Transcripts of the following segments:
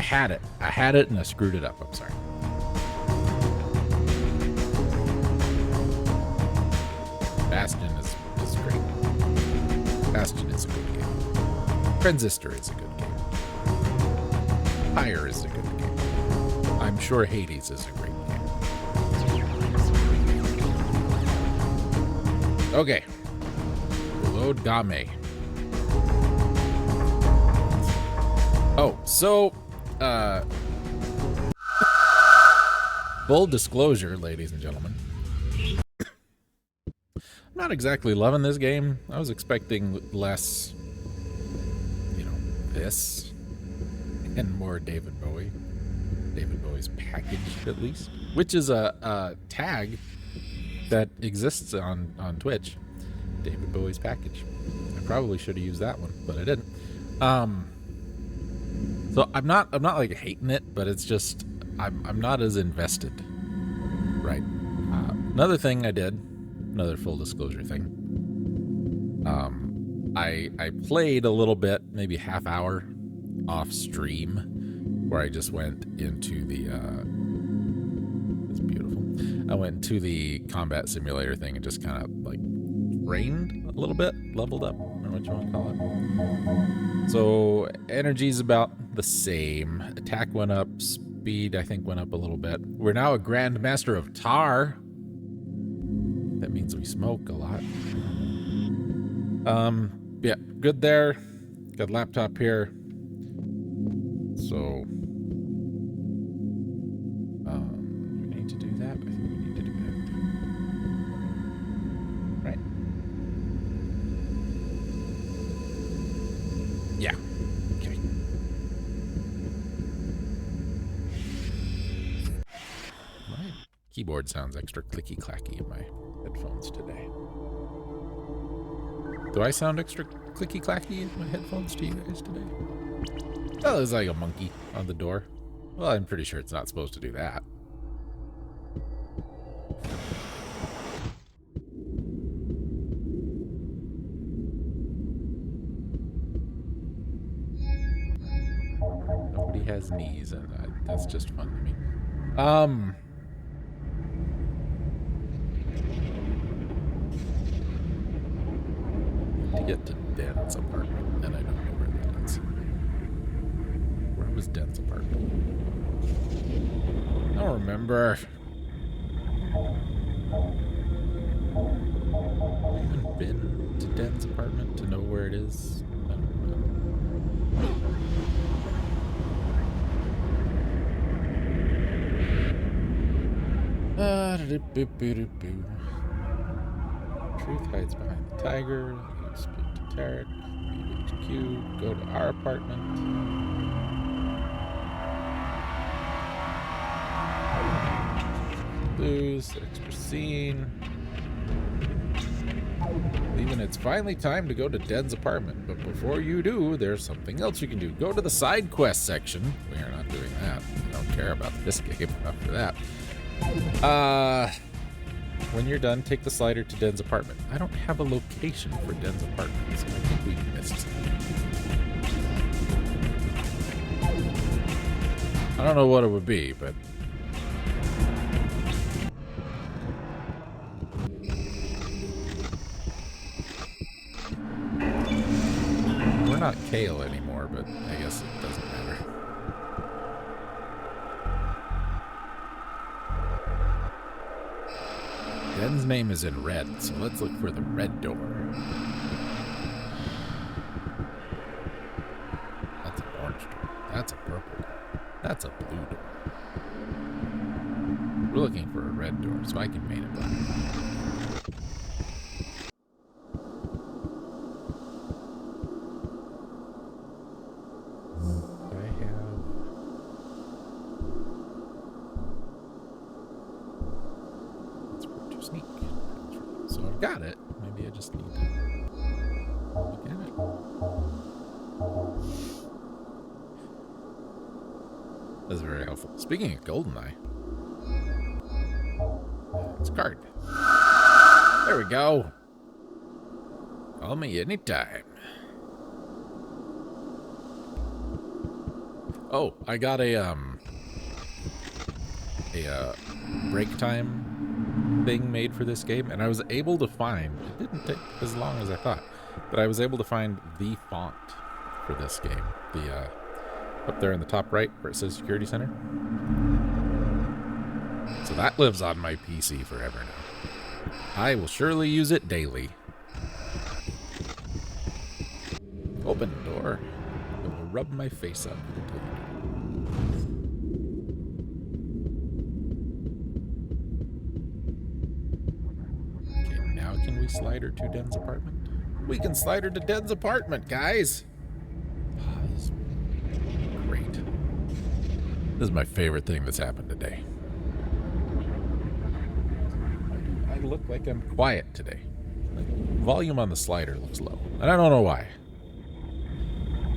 had it. I had it and I screwed it up. I'm sorry. Bastion is great. Bastion is a good game. Transistor is a good game. Pyre is a good game. I'm sure Hades is a great game. Okay. Load Game. Oh, so, full disclosure, ladies and gentlemen. I'm not exactly loving this game. I was expecting less, this, and more David Bowie. David Bowie's package, at least. Which is a tag that exists on Twitch. David Bowie's package. I probably should have used that one, but I didn't. So I'm not like hating it, but it's just I'm not as invested. Right. Another thing I did, another full disclosure thing. I played a little bit, maybe half hour off stream, where I just went into the it's beautiful. I went into the combat simulator thing and just kind of like trained a little bit, leveled up, or what you want to call it. So energy's about the same. Attack went up, speed I think went up a little bit. We're now a Grandmaster of Tar. That means we smoke a lot. Yeah, good there. Got laptop here. So we need to do that. I think we need to do that. Right. Yeah. Okay. My keyboard sounds extra clicky clacky in my headphones today. Do I sound extra clicky clacky in my headphones to you guys today? Oh, there's like a monkey on the door. Well, I'm pretty sure it's not supposed to do that. Nobody has knees, and that's just fun to me. To get to Dan's apartment, and I don't know where that is. Where was Dan's apartment? I don't remember. I haven't been to Dan's apartment to know where it is. I don't know. Truth hides behind the tiger. Speak to Tarek. BHQ. Go to our apartment. Lose. Extra scene. Even it's finally time to go to Den's apartment. But before you do, there's something else you can do. Go to the side quest section. We are not doing that. We don't care about this game after that. When you're done, take the slider to Den's apartment. I don't have a location for Den's apartment, so I think we missed something. I don't know what it would be, but... We're not Kale anymore, but I guess it doesn't matter. Den's name is in red, so let's look for the red door. That's an orange door. That's a purple door. That's a blue door. We're looking for a red door, so I can paint it black. Got it. Maybe I just need to look at it. That's very helpful. Speaking of GoldenEye, it's a card. There we go. Call me anytime. Oh, I got a break time thing made for this game, and I was able to find, it didn't take as long as I thought, but I was able to find the font for this game. The up there in the top right where it says Security Center. So that lives on my PC forever now. I will surely use it daily. Open the door. I will rub my face up. Okay, now can we slide her to Den's apartment? We can slide her to Den's apartment, guys! Oh, this is great. This is my favorite thing that's happened today. I look like I'm quiet today. Like, volume on the slider looks low, and I don't know why.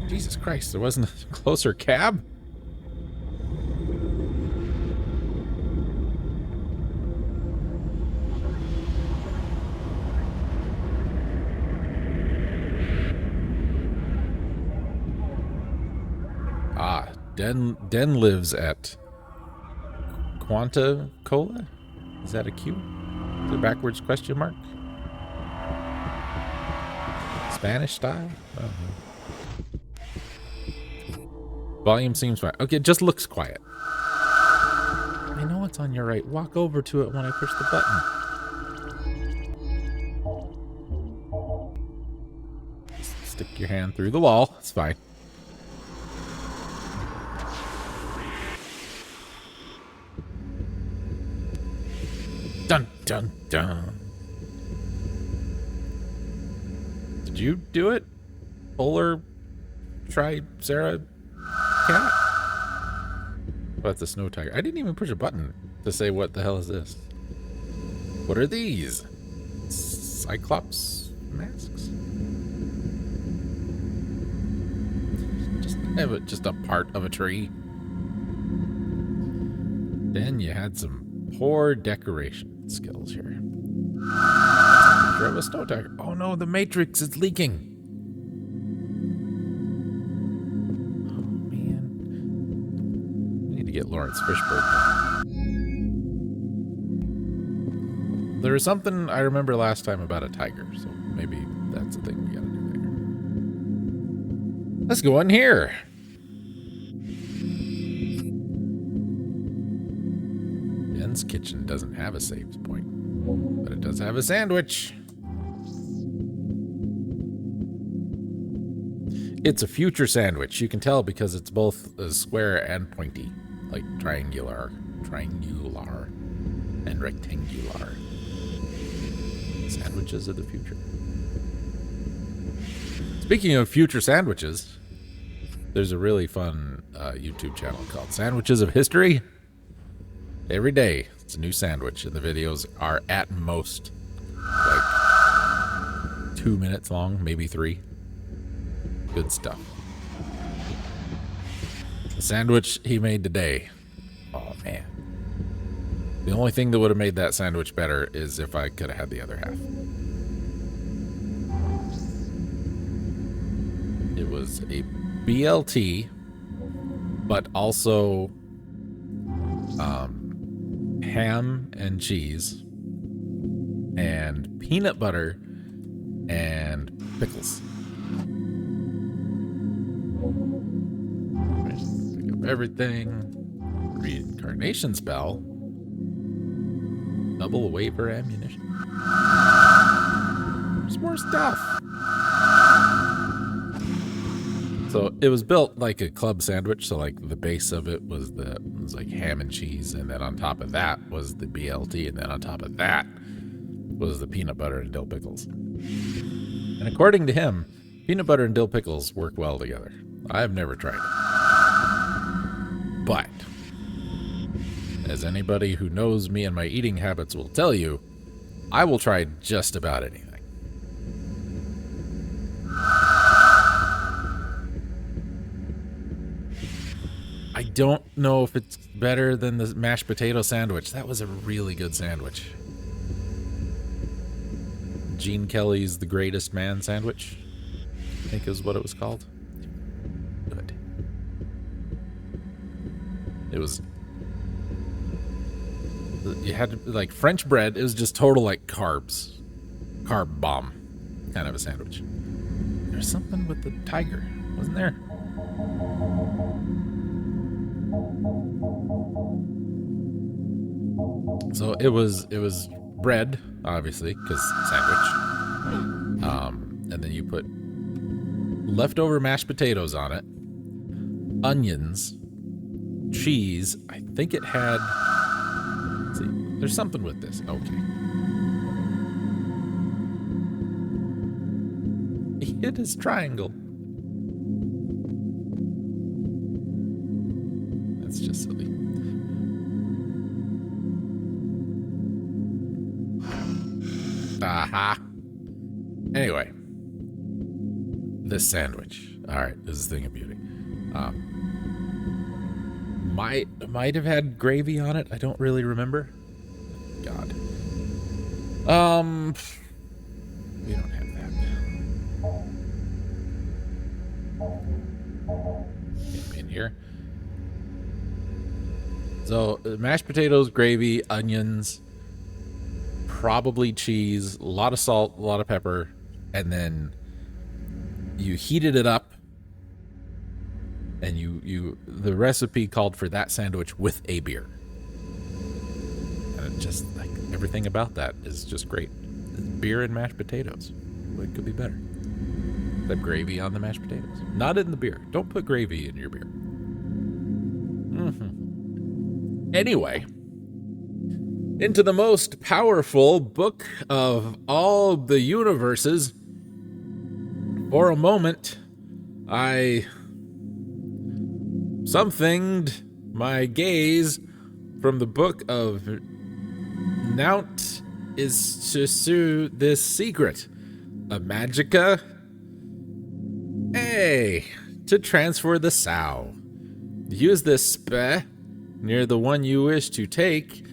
Jesus Christ, there wasn't a closer cab? Ah, Den lives at Quanta Cola? Is that a Q? Is it backwards question mark? Spanish style? I don't know. Volume seems fine. Okay, it just looks quiet. I know it's on your right. Walk over to it when I push the button. Stick your hand through the wall. It's fine. Dun, dun, dun. Did you do it? Polar Tri-Sarah cat? Oh, that's a snow tiger. I didn't even push a button to say what the hell is this. What are these? Cyclops masks? Just a part of a tree. Then you had some poor decoration skills here. Picture of a snow tiger. Oh no, the matrix is leaking. To get Lawrence Fishburne. There was something I remember last time about a tiger, so maybe that's the thing we gotta do later. Let's go in here. Ben's kitchen doesn't have a save point, but it does have a sandwich. It's a future sandwich. You can tell because it's both square and pointy. Like triangular, and rectangular. Sandwiches of the future. Speaking of future sandwiches, there's a really fun YouTube channel called Sandwiches of History. Every day, it's a new sandwich, and the videos are at most like 2 minutes long, maybe 3. Good stuff. The sandwich he made today. Oh, man. The only thing that would have made that sandwich better is if I could have had the other half. It was a BLT, but also ham and cheese and peanut butter and pickles. Everything. Reincarnation spell. Double waiver ammunition. There's more stuff. So it was built like a club sandwich. So like the base of it was like ham and cheese, and then on top of that was the BLT, and then on top of that was the peanut butter and dill pickles. And according to him, peanut butter and dill pickles work well together. I have never tried it. But, as anybody who knows me and my eating habits will tell you, I will try just about anything. I don't know if it's better than the mashed potato sandwich. That was a really good sandwich. Gene Kelly's The Greatest Man sandwich, I think is what it was called. Good. It was, you had to, like, French bread. It was just total, like, carb bomb kind of a sandwich. There's something with the tiger, wasn't there? So it was bread, obviously, because sandwich. And then you put leftover mashed potatoes on it, onions, cheese. I think it had. Let's see, there's something with this. Okay. It is triangle. That's just silly. Aha. Anyway, this sandwich. All right, this is a thing of beauty. Might have had gravy on it. I don't really remember. God. We don't have that. In here. So mashed potatoes, gravy, onions, probably cheese, a lot of salt, a lot of pepper, and then you heated it up, and the recipe called for that sandwich with a beer. And it just, like, everything about that is just great. Beer and mashed potatoes. What could be better? Except gravy on the mashed potatoes. Not in the beer. Don't put gravy in your beer. Anyway, into the most powerful book of all the universes. For a moment, I somethinged my gaze from the book of Nount is to sue this secret. A magica. A. To transfer the sow. Use this spell near the one you wish to take,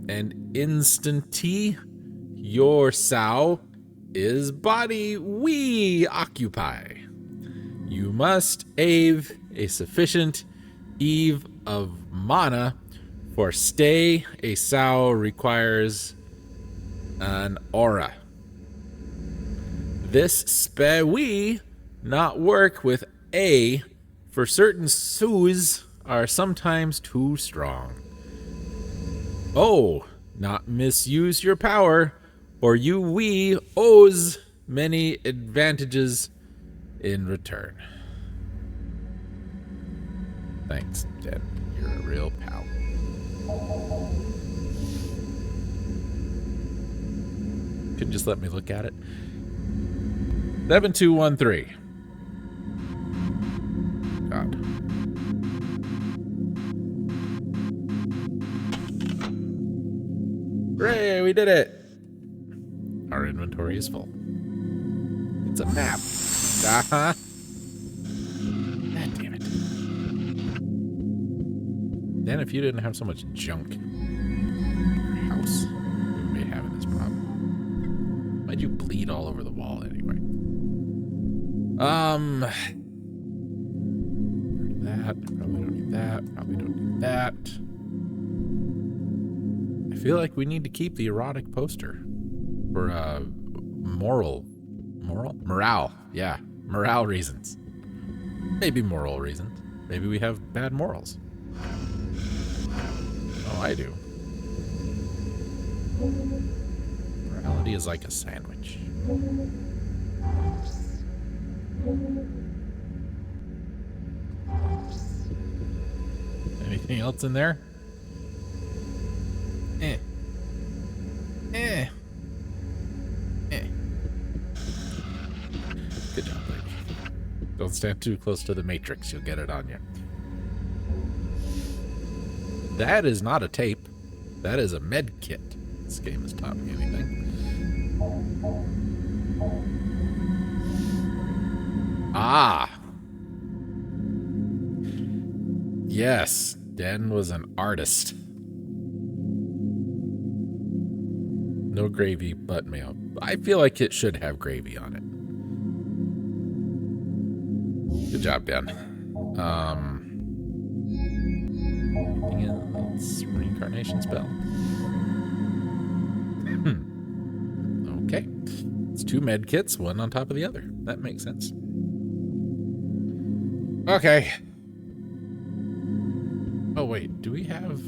and instantly your sow is body we occupy. You must have a sufficient eve of mana for stay. A sow requires an aura. This spell we not work with a, for certain soos are sometimes too strong. Oh, not misuse your power, or you we owes many advantages in return. Thanks, Dad. You're a real pal. Couldn't just let me look at it. 7213. God. Hooray, we did it! Our inventory is full. It's a map. God damn it. Then if you didn't have so much junk in your house, we wouldn't be having this problem. Why'd you bleed all over the wall anyway? That. Probably don't need that. Probably don't need that. I feel like we need to keep the erotic poster for morale. Yeah, morale reasons. Maybe moral reasons. Maybe we have bad morals. Oh, I do. Morality is like a sandwich. Anything else in there? Good job, lady. Don't stand too close to the matrix. You'll get it on you. That is not a tape. That is a med kit. This game has taught me anything. Ah. Yes, Den was an artist. No gravy, but mayo. I feel like it should have gravy on it. Good job, Dan. Anything else? Reincarnation spell. Okay. It's 2 med kits, one on top of the other. That makes sense. Okay. Oh, wait. Do we have...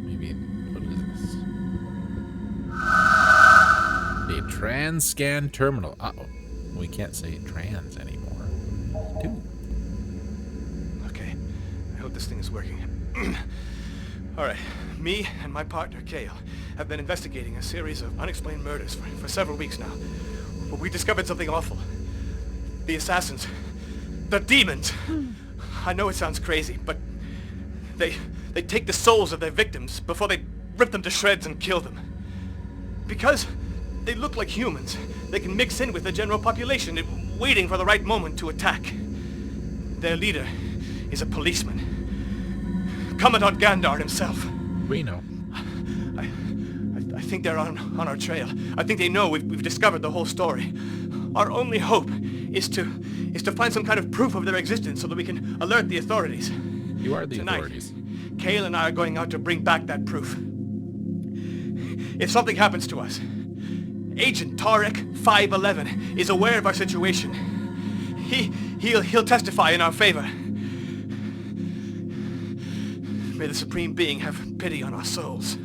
Maybe... What is this? A trans scan terminal. Uh-oh. We can't say trans anymore. Dude. Okay. I hope this thing is working. Alright. Me and my partner, Kale, have been investigating a series of unexplained murders for several weeks now. But we discovered something awful. The assassins. The demons! I know it sounds crazy, but they take the souls of their victims before they rip them to shreds and kill them. Because they look like humans, they can mix in with the general population, waiting for the right moment to attack. Their leader is a policeman. Commandant Gandar himself. We know. I think they're on our trail. I think they know we've discovered the whole story. Our only hope is to find some kind of proof of their existence so that we can alert the authorities. You are the Tonight, authorities. Kale and I are going out to bring back that proof. If something happens to us, Agent Tarek 511 is aware of our situation. He'll testify in our favor. May the Supreme Being have pity on our souls.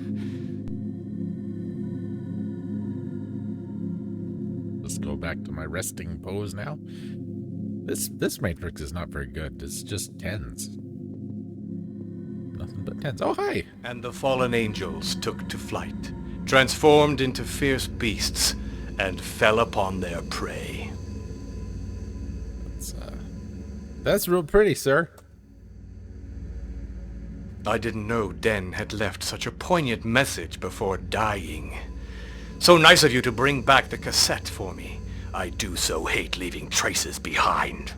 Let's go back to my resting pose now. This matrix is not very good. It's just tens. Nothing but tens. Oh, hi. And the fallen angels took to flight, transformed into fierce beasts, and fell upon their prey. That's real pretty, sir. I didn't know Den had left such a poignant message before dying. So nice of you to bring back the cassette for me. I do so hate leaving traces behind.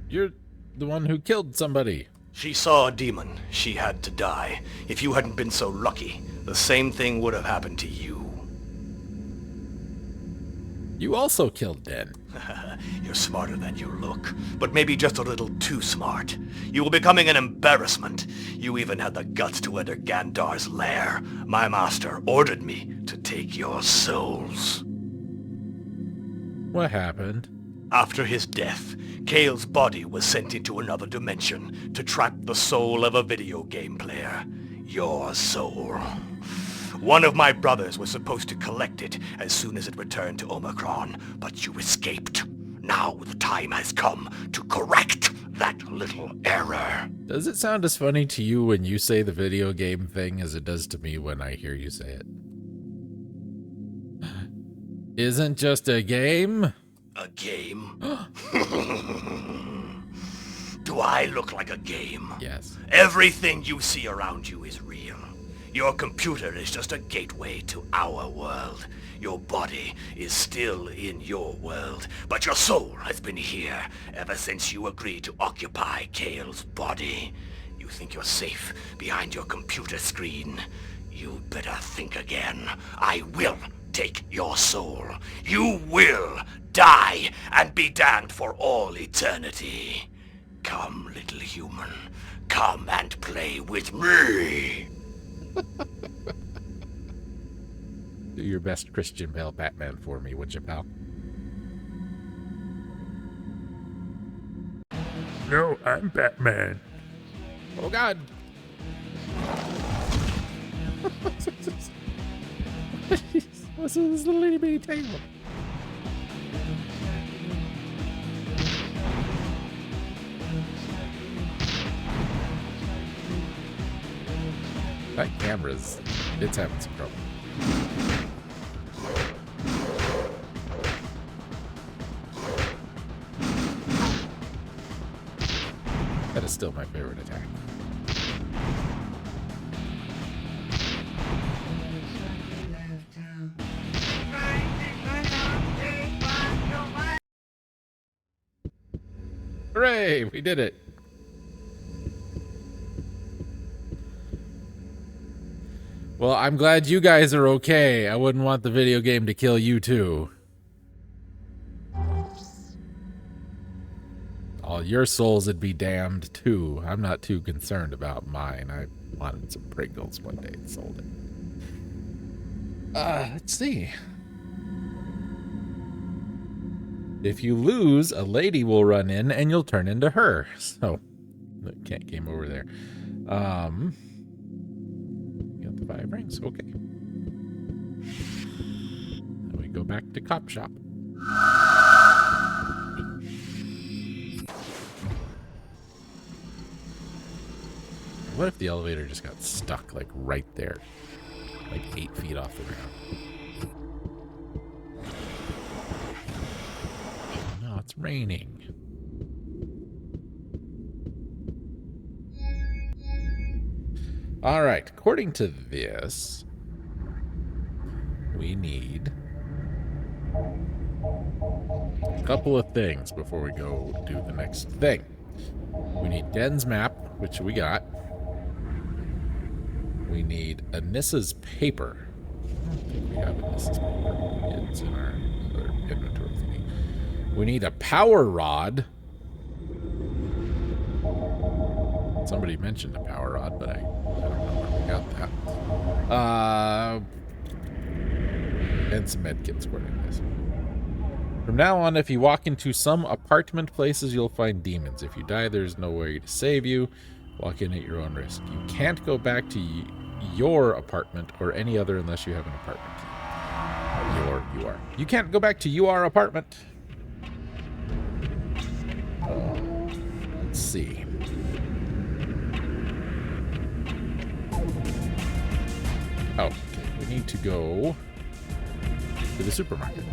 You're the one who killed somebody. She saw a demon. She had to die. If you hadn't been so lucky, the same thing would have happened to you. You also killed Den. You're smarter than you look, but maybe just a little too smart. You were becoming an embarrassment. You even had the guts to enter Gandar's lair. My master ordered me to take your souls. What happened? After his death, Kale's body was sent into another dimension to trap the soul of a video game player. Your soul. One of my brothers was supposed to collect it as soon as it returned to Omikron, but you escaped. Now the time has come to correct that little error. Does it sound as funny to you when you say the video game thing as it does to me when I hear you say it? Isn't just a game? A game? Do I look like a game? Yes. Everything you see around you is real. Your computer is just a gateway to our world. Your body is still in your world, but your soul has been here ever since you agreed to occupy Kale's body. You think you're safe behind your computer screen? You'd better think again. I will take your soul. You will die and be damned for all eternity. Come, little human. Come and play with me. Do your best Christian Bale Batman for me, would you, pal? No, I'm Batman. Oh, God. What's this little itty bitty table? That camera's, it's having some trouble. That is still my favorite attack. Hooray! We did it. Well, I'm glad you guys are okay. I wouldn't want the video game to kill you too. All your souls would be damned too. I'm not too concerned about mine. I wanted some Pringles one day and sold it. Let's see. If you lose, a lady will run in and you'll turn into her. So, the cat came over there. You got the 5 rings. Okay. Then we go back to Cop Shop. What if the elevator just got stuck, like, right there? Like 8 feet off the ground. Oh, no, it's raining. All right, according to this, we need a couple of things before we go do the next thing. We need Den's map, which we got. We need Anissa's paper. I don't think we have Anissa's paper. It's in our other inventory thingy. We need a power rod. Somebody mentioned a power rod, but I don't know where we got that. And some medkits, according to this. From now on, if you walk into some apartment places, you'll find demons. If you die, there's no way to save you. Walk in at your own risk. You can't go back to your apartment or any other unless you have an apartment key. You are. You can't go back to your apartment. Let's see. Oh, okay. We need to go to the supermarket.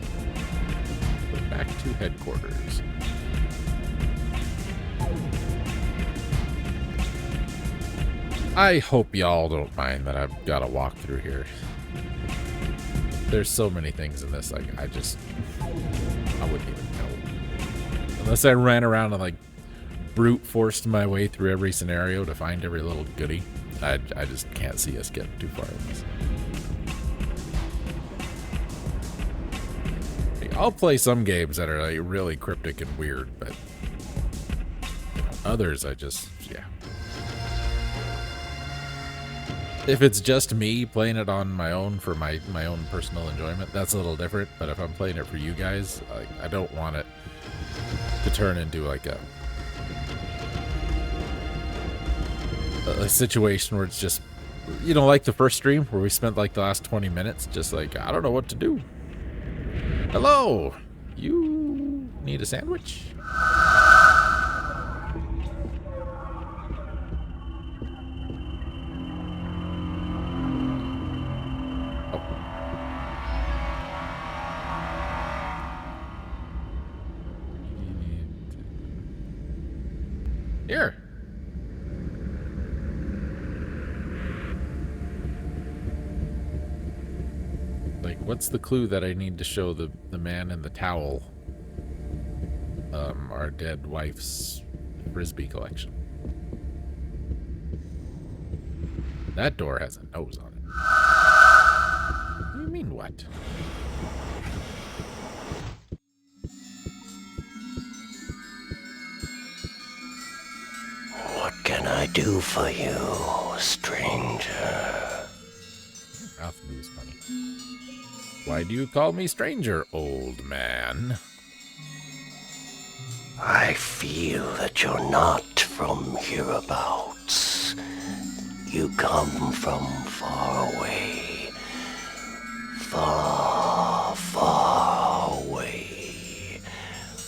Go back to headquarters. I hope y'all don't mind that I've got to walk through here. There's so many things in this, like, I wouldn't even know. Unless I ran around and, like, brute forced my way through every scenario to find every little goodie. I just can't see us getting too far in this. Like, I'll play some games that are, like, really cryptic and weird, but others I just, yeah. If it's just me playing it on my own for my own personal enjoyment, that's a little different. But if I'm playing it for you guys, I don't want it to turn into like a situation where it's just, you know, like the first stream where we spent like the last 20 minutes just like, I don't know what to do. Hello, you need a sandwich? Here. Like, what's the clue that I need to show the man in the towel our dead wife's Frisbee collection? That door has a nose on it. What do you mean, what? What can I do for you, stranger? Mouth moves funny. Why do you call me stranger, old man? I feel that you're not from hereabouts. You come from far away. Far, far away.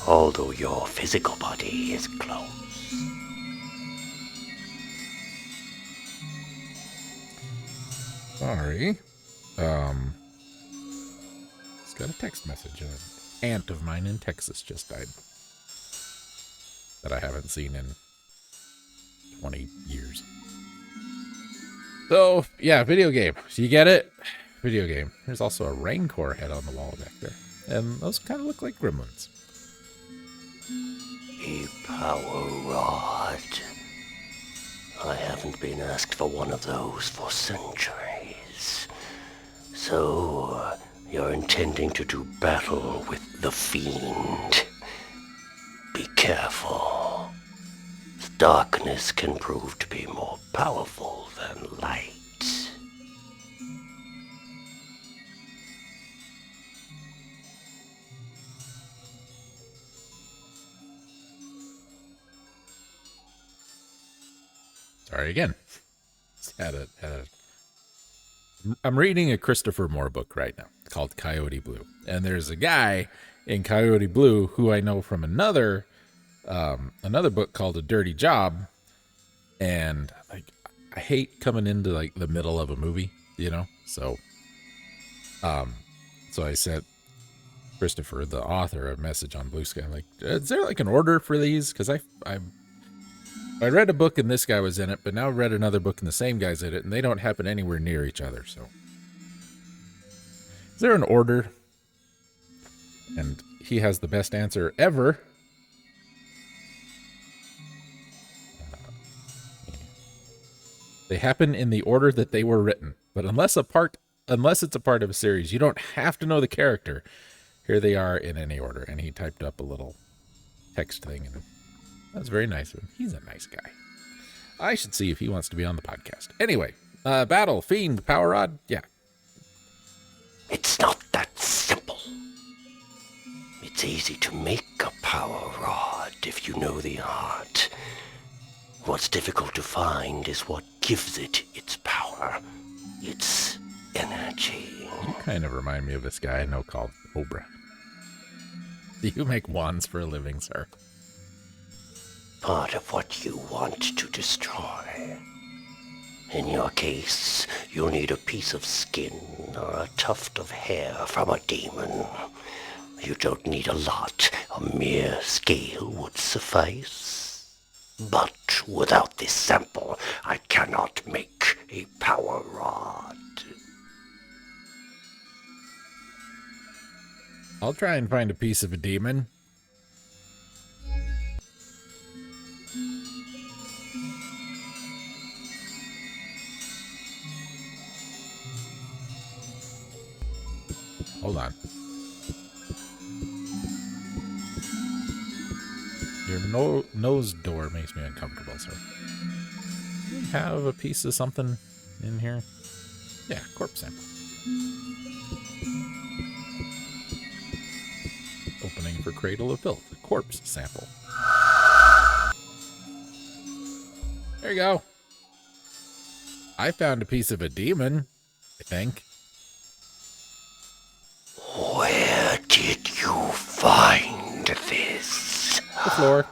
Although your physical body is close. Sorry. It's got a text message. An aunt of mine in Texas just died. That I haven't seen in 20 years. So, yeah, video game. So you get it? Video game. There's also a Rancor head on the wall back there. And those kind of look like gremlins. A power rod. I haven't been asked for one of those for centuries. So, you're intending to do battle with the Fiend. Be careful. Darkness can prove to be more powerful than light. Sorry again. I'm reading a Christopher Moore book right now called Coyote Blue. And there's a guy in Coyote Blue who I know from another book called A Dirty Job. And like, I hate coming into like the middle of a movie, you know? So I sent Christopher, the author, a message on Blue Sky. I'm like, is there like an order for these? Because I read a book and this guy was in it, but now I read another book and the same guy's in it, and they don't happen anywhere near each other. So, is there an order? And he has the best answer ever. They happen in the order that they were written, but unless it's a part of a series, you don't have to know the character. Here they are in any order, and he typed up a little text thing, and that's very nice of him. He's a nice guy. I should see if he wants to be on the podcast. Anyway, battle, fiend, power rod, yeah. It's not that simple. It's easy to make a power rod if you know the art. What's difficult to find is what gives it its power, its energy. You kind of remind me of this guy I know called Cobra. Do you make wands for a living, sir? Part of what you want to destroy. In your case, you'll need a piece of skin or a tuft of hair from a demon. You don't need a lot. A mere scale would suffice. But without this sample, I cannot make a power rod. I'll try and find a piece of a demon. Hold on. Your nose door makes me uncomfortable, sir. Do we have a piece of something in here? Yeah, corpse sample. Opening for Cradle of Filth. Corpse sample. There you go. I found a piece of a demon, I think. Where did you find this? The floor.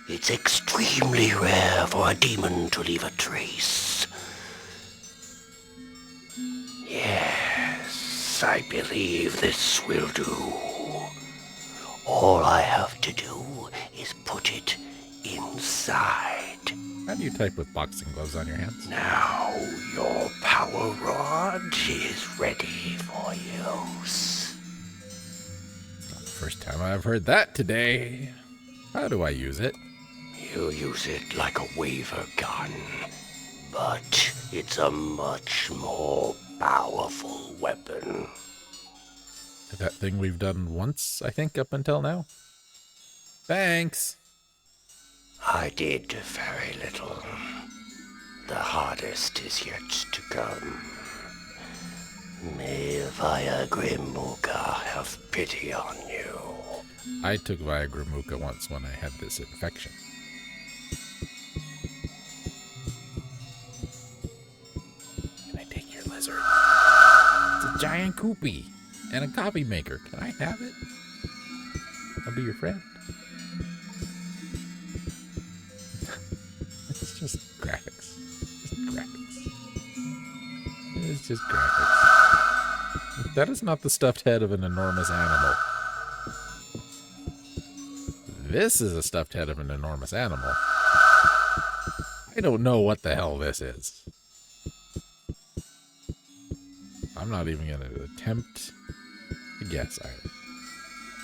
It's extremely rare for a demon to leave a trace. Yes, I believe this will do. All I have to do is put it inside. How do you type with boxing gloves on your hands? Now your power rod is ready for use. It's not the first time I've heard that today. How do I use it? You use it like a waver gun, but it's a much more powerful weapon. That thing we've done once, I think, up until now. Thanks. I did very little. The hardest is yet to come. May Viagra Muka have pity on you. I took Viagra Muka once when I had this infection. Can I take your lizard? It's a giant koopy and a coffee maker. Can I have it? I'll be your friend. It's just graphics. Just graphics. It's just graphics. That is not the stuffed head of an enormous animal. This is a stuffed head of an enormous animal. I don't know what the hell this is. I'm not even going to attempt to guess either.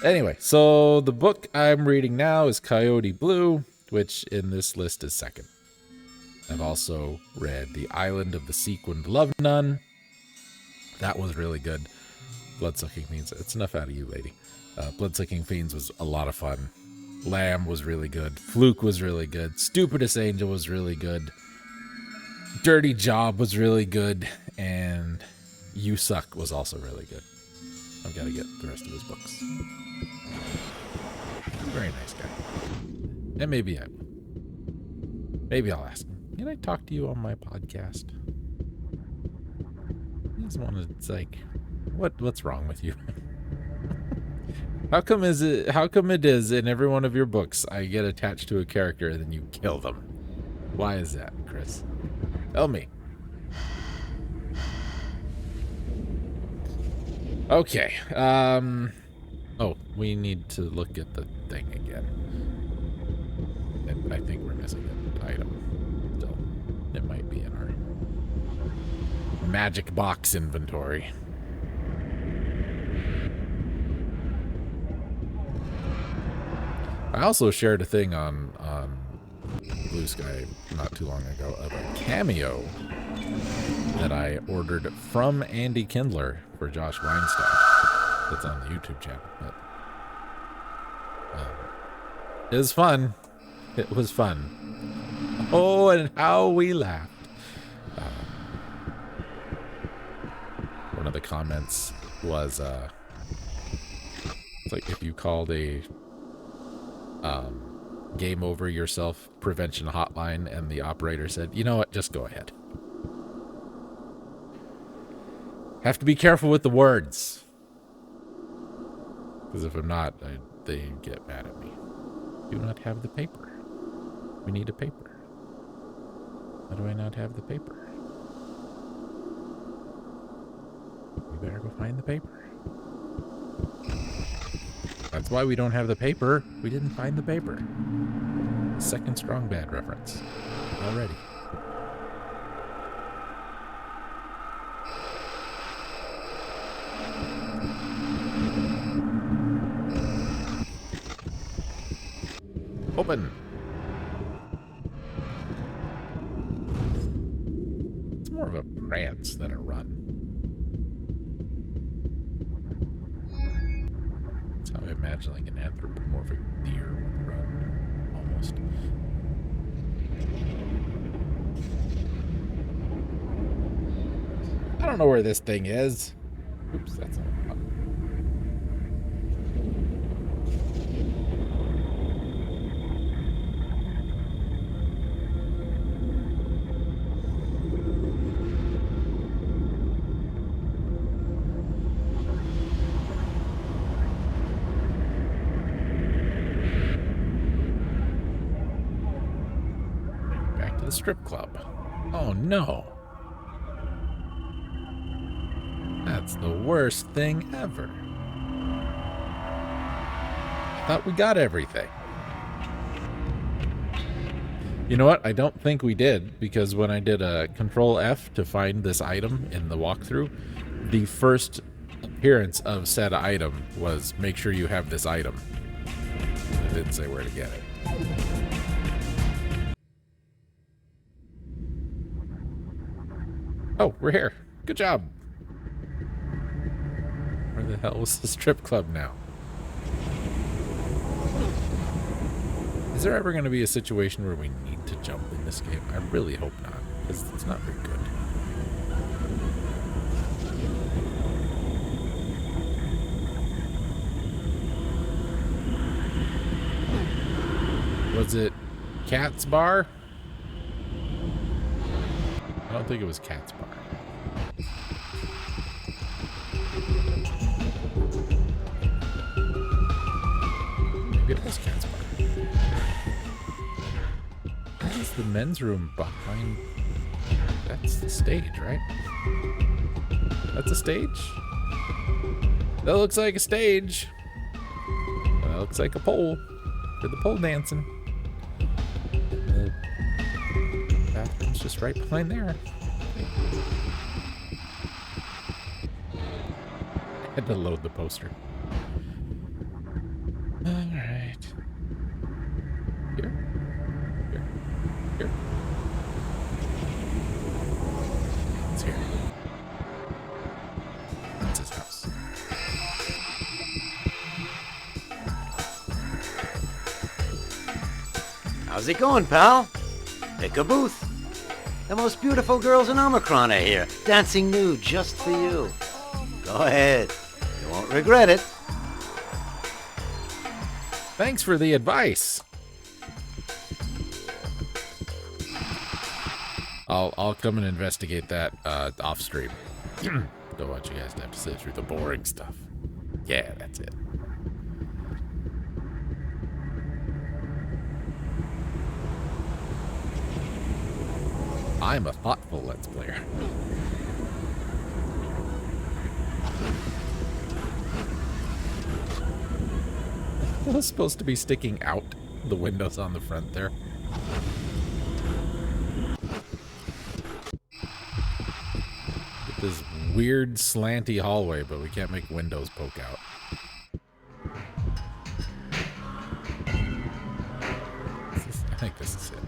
Anyway, so the book I'm reading now is Coyote Blue, which in this list is second. I've also read The Island of the Sequined Love Nun. That was really good. Bloodsucking Fiends. It's enough out of you, lady. Bloodsucking Fiends was a lot of fun. Lamb was really good. Fluke was really good. Stupidest Angel was really good. Dirty Job was really good. And You Suck was also really good. I've got to get the rest of his books. Very nice guy. And maybe I'll ask him, can I talk to you on my podcast? I just want to, it's like, what's wrong with you? How come it is in every one of your books I get attached to a character and then you kill them? Why is that, Chris? Tell me. Okay. Oh, we need to look at the thing again. And I think we're missing an item. Still, it might be in our magic box inventory. I also shared a thing on Blue Sky not too long ago of a cameo that I ordered from Andy Kindler for Josh Weinstein. That's on the YouTube channel. But, it was fun. It was fun. Oh, and how we laughed. One of the comments was, it's like if you called a game over yourself prevention hotline and the operator said, you know what, just go ahead. Have to be careful with the words. Because if I'm not, they get mad at me. Do not have the paper. We need a paper. How do I not have the paper? We better go find the paper. That's why we don't have the paper. We didn't find the paper. Second Strong Bad reference. Already. Open. It's more of a prance than a run. That's how I imagine like an anthropomorphic deer would run, almost. I don't know where this thing is. Oops, that's not a button. The strip club. Oh no. That's the worst thing ever. I thought we got everything. You know what? I don't think we did, because when I did a Control F to find this item in the walkthrough, the first appearance of said item was make sure you have this item. It didn't say where to get it. Oh, we're here. Good job. Where the hell was the strip club now? Is there ever going to be a situation where we need to jump in this game? I really hope not, because it's not very good. Was it Cat's Bar? I don't think it was Cat's Bar. Maybe it was Cat's Bar. That's the men's room behind. That's the stage, right? That's a stage? That looks like a stage. That looks like a pole for the pole dancing. The bathroom's just right behind there. I had to load the poster. Alright. Here. It's here. How's it going, pal? Pick a booth. The most beautiful girls in Omikron are here, dancing nude just for you. Go ahead. You won't regret it. Thanks for the advice. I'll come and investigate that off stream. Don't want you guys to have to sit through the boring stuff. Yeah, that's it. I'm a thoughtful Let's Player. It was supposed to be sticking out the windows on the front there. Get this weird slanty hallway, but we can't make windows poke out. I think this is it.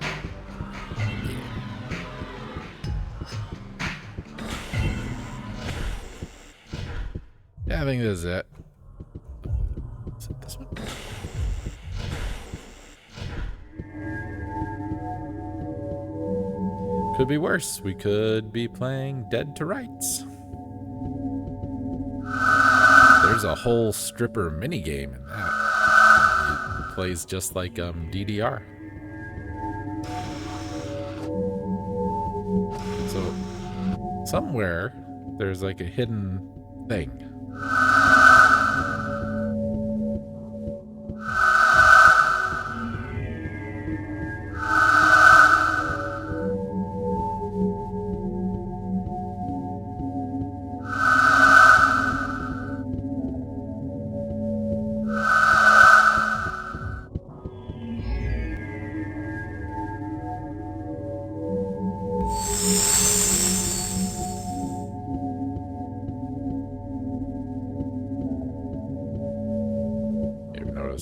Yeah, I think this is it. Is it this one? Could be worse. We could be playing Dead to Rights. There's a whole stripper minigame in that. It plays just like DDR. So somewhere there's like a hidden thing.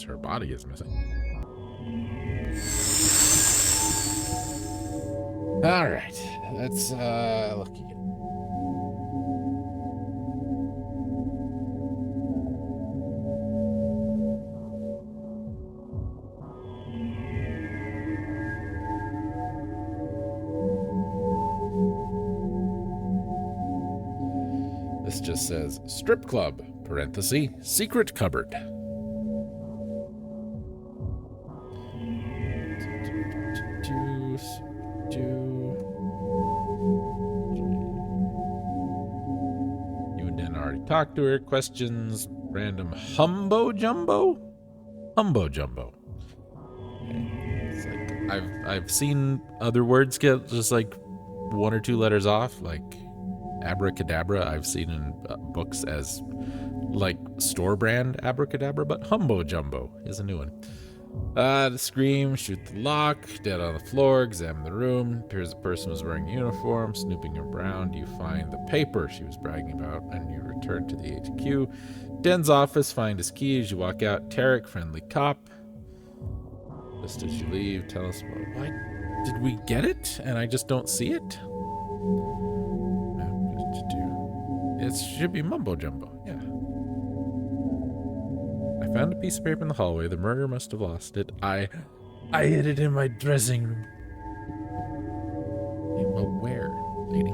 Her body is missing. All right, let's look again. This just says strip club, parenthesis, secret cupboard. You and Dan already talked to her. Questions, random humbo jumbo? Humbo jumbo. Okay. It's like I've seen other words get just like one or two letters off, like abracadabra. I've seen in books as like store brand abracadabra, but humbo jumbo is a new one. To scream, shoot the lock, dead on the floor, examine the room. Appears the person was wearing a uniform, snooping around. You find the paper she was bragging about, and you return to the HQ. Den's office, find his keys. You walk out. Tarek, friendly cop. Just as you leave, tell us why did we get it? And I just don't see it? It should be mumbo jumbo, yeah. I found a piece of paper in the hallway. The murderer must have lost it. I hid it in my dressing room. Yeah, well, where, lady?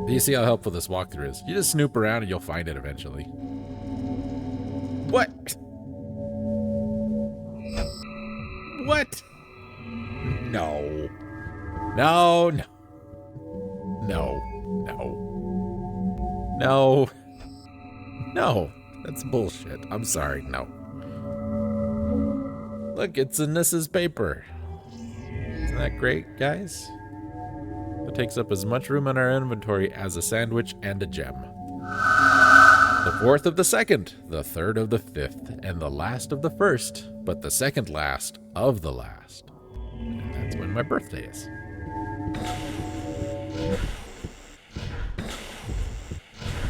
Do you see how helpful this walkthrough is? You just snoop around and you'll find it eventually. What? What? No. No, no. No. No. No. No. That's bullshit. I'm sorry. No. Look, it's in Nissa's paper. Isn't that great, guys? It takes up as much room in our inventory as a sandwich and a gem. The fourth of the second, the third of the fifth, and the last of the first, but the second last of the last. And that's when my birthday is.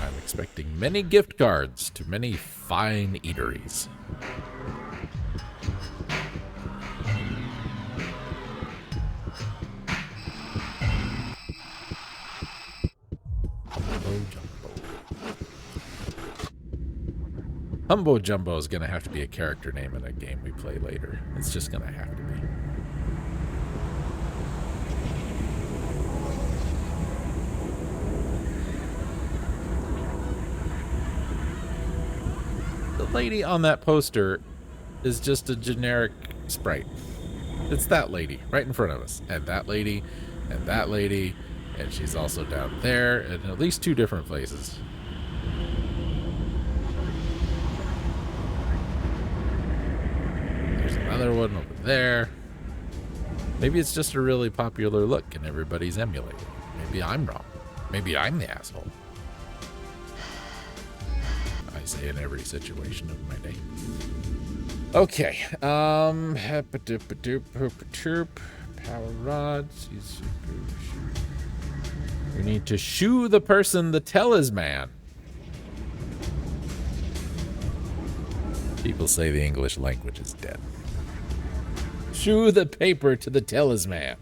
I'm expecting many gift cards to many fine eateries. Humbo Jumbo is going to have to be a character name in a game we play later. It's just going to have to be. The lady on that poster is just a generic sprite. It's that lady right in front of us. And that lady, and that lady, and she's also down there in at least 2 different places. There's another one over there. Maybe it's just a really popular look and everybody's emulating. Maybe I'm wrong. Maybe I'm the asshole. I say in every situation of my day. Okay. Power rods. We need to shoo the person the talisman. People say the English language is dead. Shoo the paper to the talisman.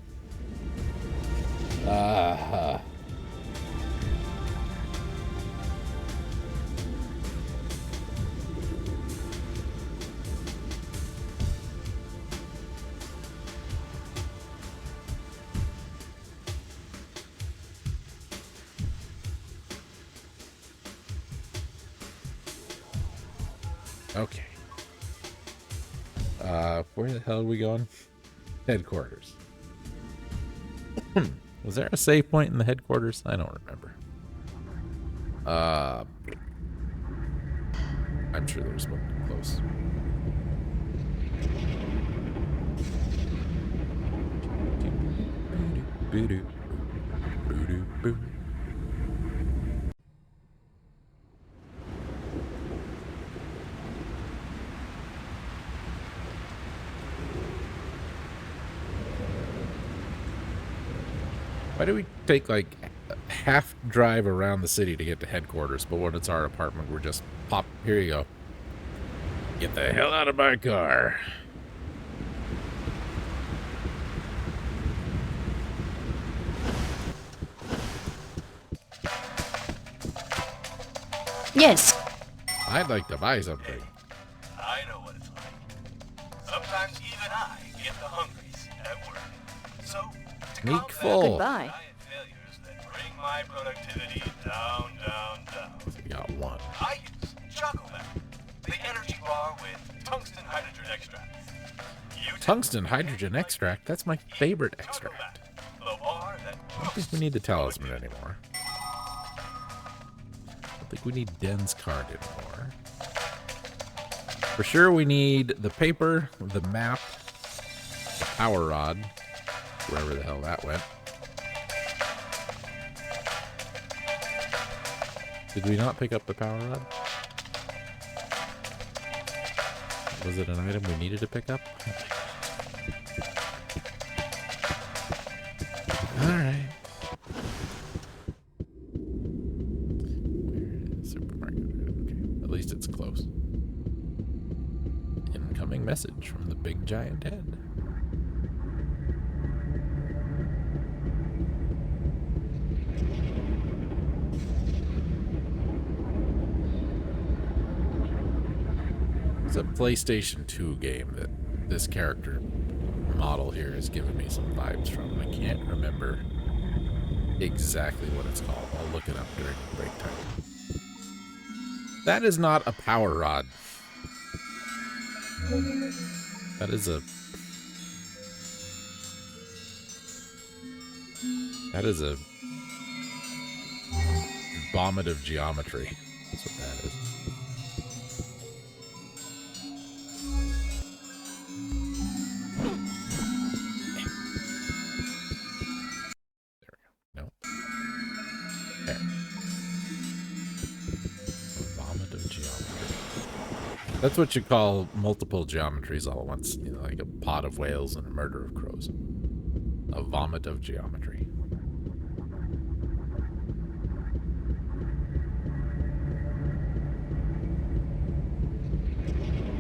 Okay. Where the hell are we going? Headquarters. Was there a save point in the headquarters? I don't remember. I'm sure there's one close. Why do we take like a half drive around the city to get to headquarters, but when it's our apartment, we're just pop, here you go. Get the hell out of my car. Yes. I'd like to buy something. I know what it's like. Sometimes even I get the hungries at work. So, to Sneak combat full. Goodbye. diet failures that bring my productivity down. We got one. I use Chocolate, the energy bar with tungsten hydrogen extract. Tungsten hydrogen extract? That's my favorite extract. The bar that I don't think we need the talisman anymore. I don't think we need Den's card anymore. For sure we need the paper, the map, the power rod, wherever the hell that went. Did we not pick up the power rod? Was it an item we needed to pick up? Alright. Where is the supermarket? Okay, at least it's close. Incoming message from the big giant head. It's a PlayStation 2 game that this character model here has given me some vibes from. I can't remember exactly what it's called. I'll look it up during break time. That is not a power rod. That is a... That is a... vomit of geometry. That's what that is. That's what you call multiple geometries all at once. You know, like a pod of whales and a murder of crows. A vomit of geometry.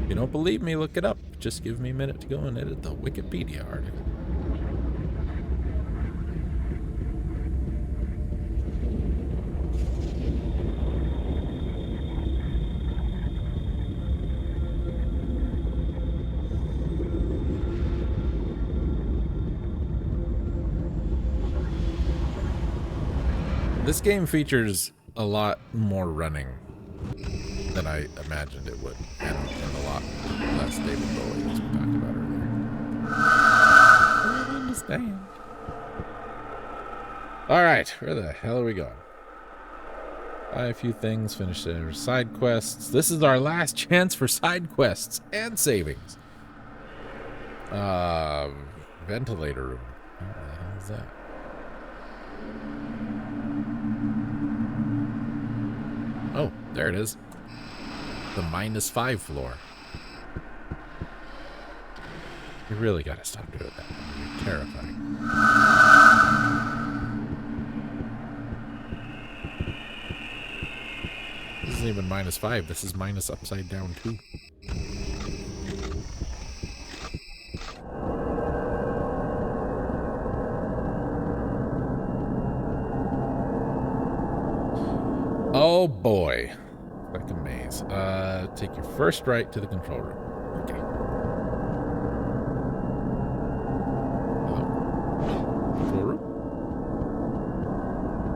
If you don't believe me, look it up. Just give me a minute to go and edit the Wikipedia article. This game features a lot more running than I imagined it would, and a lot less David Bowie, as we talked about earlier. I don't understand. Alright, where the hell are we going? Buy a few things, finish their side quests. This is our last chance for side quests and savings. Ventilator room. What the hell is that? Oh, there it is. The -5 floor. You really gotta stop doing that. You're terrifying. This isn't even -5. This is minus upside down 2. Oh boy. Like a maze. Take your first right to the control room. Okay. Hello? Control room?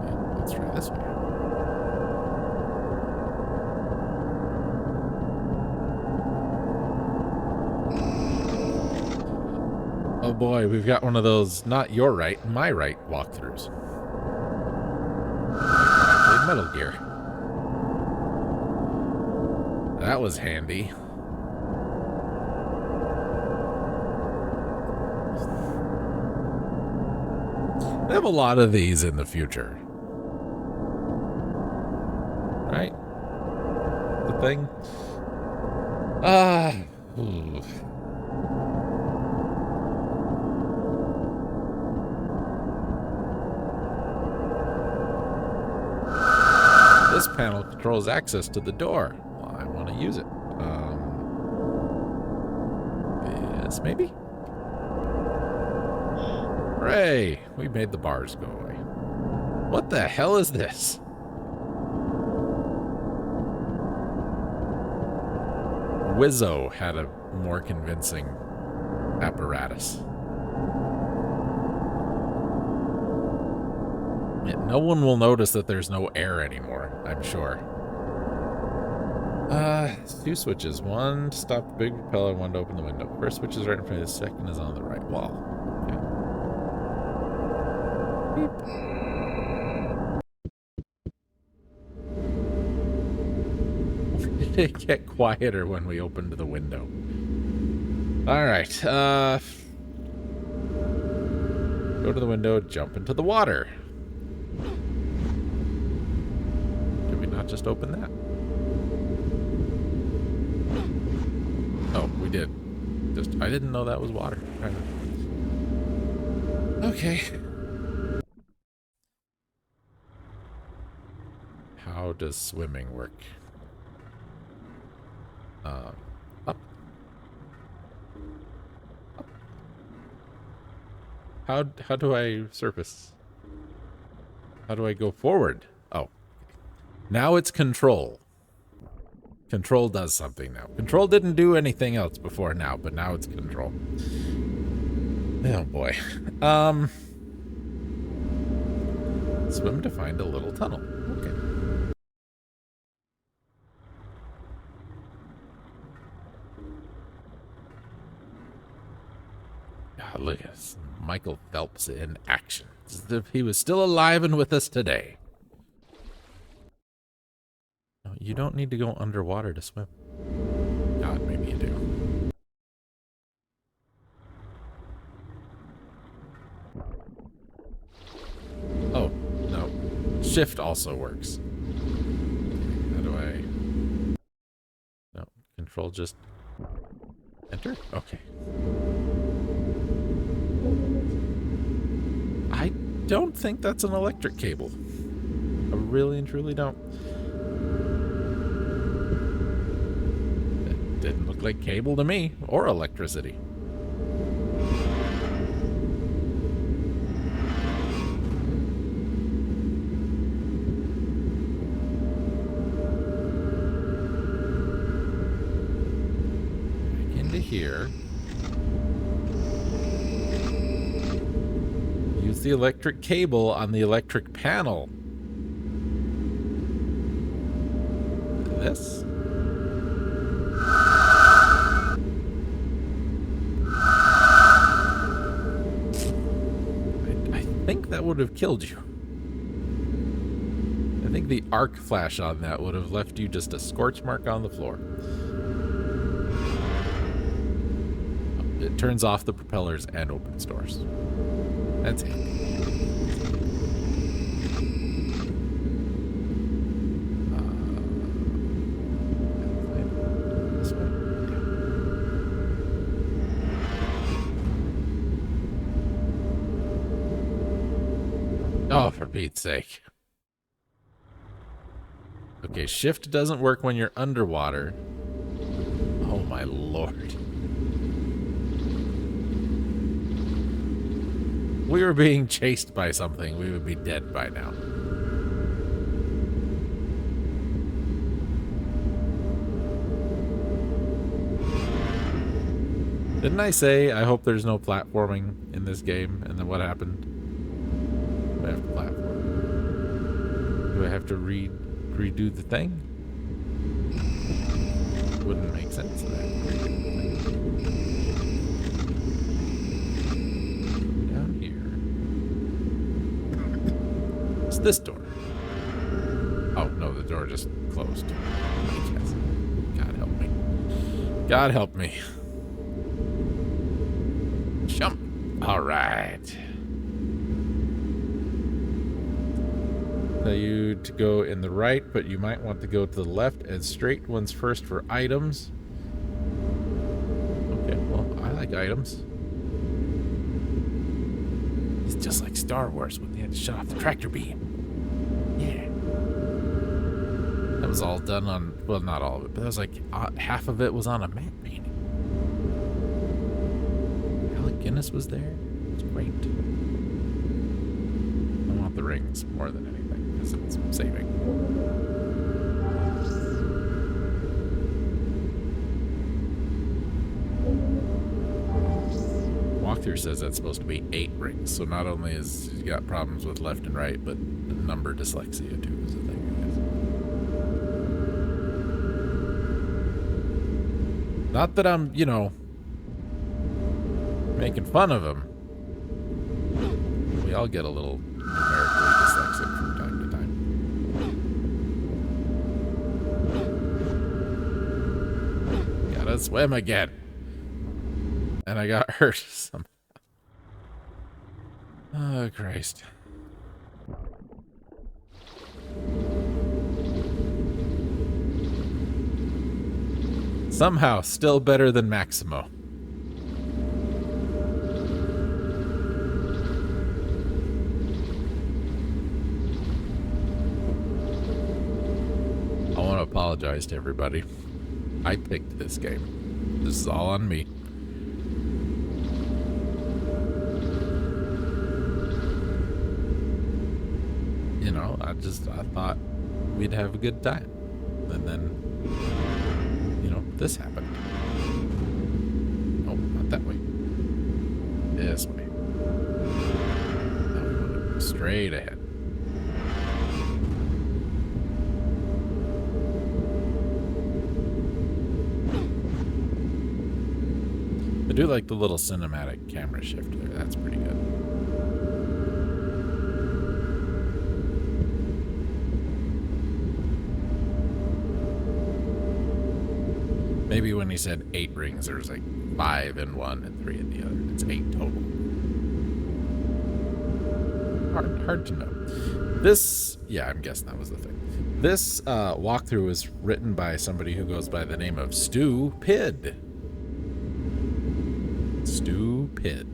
Yeah, let's try this way. Oh boy, we've got one of those not your right, my right walkthroughs. I played Metal Gear. That was handy. They have a lot of these in the future. Right? The thing? Ooh. This panel controls access to the door. Well, I want to use it. This maybe? Hooray! We made the bars go away. What the hell is this? Wizzo had a more convincing apparatus. Yeah, no one will notice that there's no air anymore, I'm sure. 2 switches. One to stop the big propeller, one to open the window. First switch is right in front of you, the second is on the right wall. Okay. Beep. It get quieter when we opened the window. Alright, go to the window, jump into the water. Did we not just open that? Oh, we did. I didn't know that was water. Okay. How does swimming work? Up. Up. How do I surface? How do I go forward? Oh. Now it's control. Control does something now. Control didn't do anything else before now, but now it's control. Oh boy. Swim to find a little tunnel. Okay. God, look at this. Michael Phelps in action. As if he was still alive and with us today. No, you don't need to go underwater to swim. God, maybe you do. Oh, no. Shift also works. How do I... No, control just... Enter? Okay. I don't think that's an electric cable. I really and truly don't. It didn't look like cable to me, or electricity. Back into here. Use the electric cable on the electric panel. this. I think that would have killed you. I think the arc flash on that would have left you just a scorch mark on the floor. It turns off the propellers and opens doors. That's it. This way? Yeah. Oh, for Pete's sake. Okay, shift doesn't work when you're underwater. Oh my lord. We were being chased by something, we would be dead by now. Didn't I say I hope there's no platforming in this game? And then what happened? I have to platform. Do I have to redo the thing? Wouldn't make sense that I have to redo the thing. Down here. It's this door. Oh, no, the door just closed. I guess. God help me. God help me. Jump. All right. Tell you to go in the right, but you might want to go to the left and straight ones first for items. Okay, well, I like items. It's just like Star Wars when they had to shut off the tractor beam. Yeah. That was all done on, well, not all of it, but that was like half of it was on a matte painting. Alec Guinness was there. It's great. I want the rings more than anything. Because it's saving. Walkthrough says that's supposed to be 8 rings, so not only is he got problems with left and right, but the number dyslexia too is a thing, I guess. Not that I'm, you know, making fun of him. We all get a little numerically dyslexic from time to time. Gotta swim again. And I got hurt somehow. Oh, Christ. Somehow, still better than Maximo. I want to apologize to everybody. I picked this game. This is all on me. You know, I thought we'd have a good time. And then, you know, this happened. Oh, not that way. This way. Now we want to go straight ahead. I do like the little cinematic camera shift there. That's pretty good. Maybe when he said 8 rings, there's like 5 in one and 3 in the other. It's 8 total. Hard to know. This, yeah, I'm guessing that was the thing. This walkthrough was written by somebody who goes by the name of Stupid. Stupid.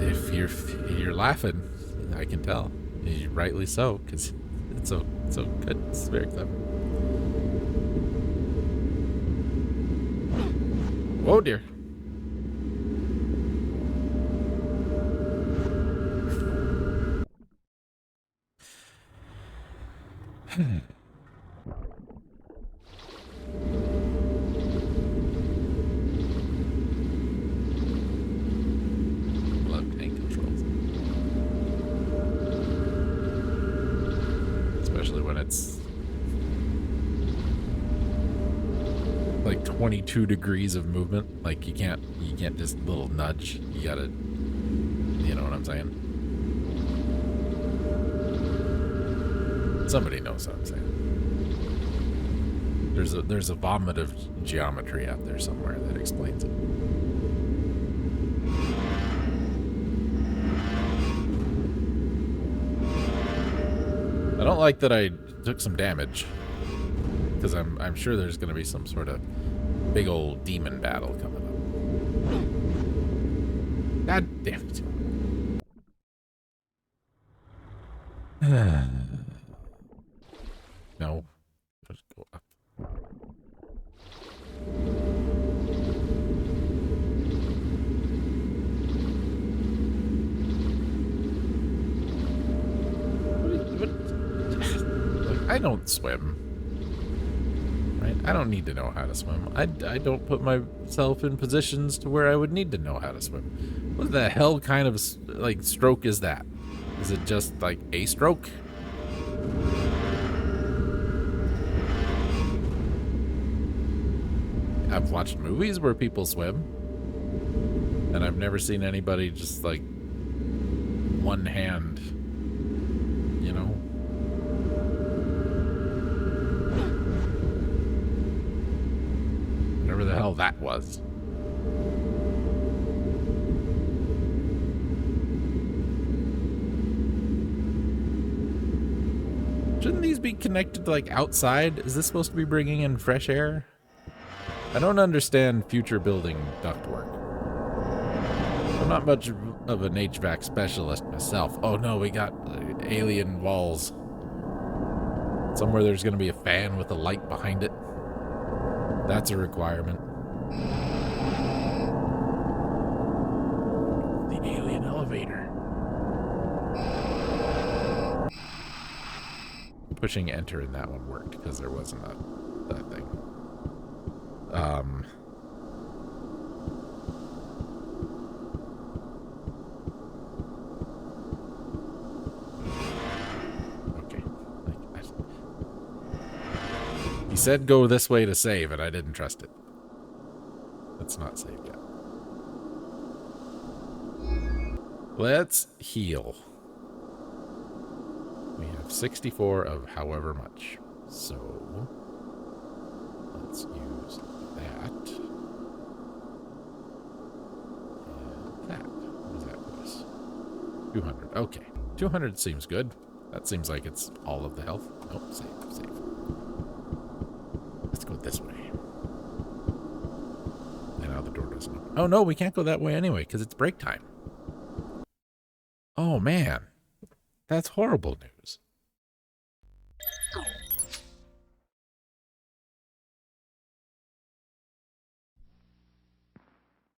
If you're laughing, I can tell. Rightly so, because it's so good. It's very clever. Oh dear. Love tank controls. especially when it's like 22 degrees of movement. Like you can't just little nudge. You gotta, you know what I'm saying? Somebody knows what I'm saying. There's a vomit of geometry out there somewhere that explains it. I don't like that I took some damage, because I'm sure there's going to be some sort of big old demon battle coming up. God damn it. No. Just go up. Like, I don't swim. Right? I don't need to know how to swim. I don't put myself in positions to where I would need to know how to swim. What the hell kind of, like, stroke is that? Is it just, like, a stroke? I've watched movies where people swim, and I've never seen anybody just, like, one hand, you know? Whatever the hell that was. Shouldn't these be connected, like, outside? Is this supposed to be bringing in fresh air? I don't understand future building ductwork. I'm not much of an HVAC specialist myself. Oh no, we got alien walls. Somewhere there's going to be a fan with a light behind it. That's a requirement. The alien elevator. Pushing enter in that one worked because there wasn't that thing. Okay. He said go this way to save, and I didn't trust it. Let's not save yet. Let's heal. We have 64 of however much. So let's use that. And that. What does that put us? 200. Okay. 200 seems good. That seems like it's all of the health. Oh, save. Let's go this way. And now the door doesn't open. Oh, no, we can't go that way anyway, because it's break time. Oh, man. That's horrible news.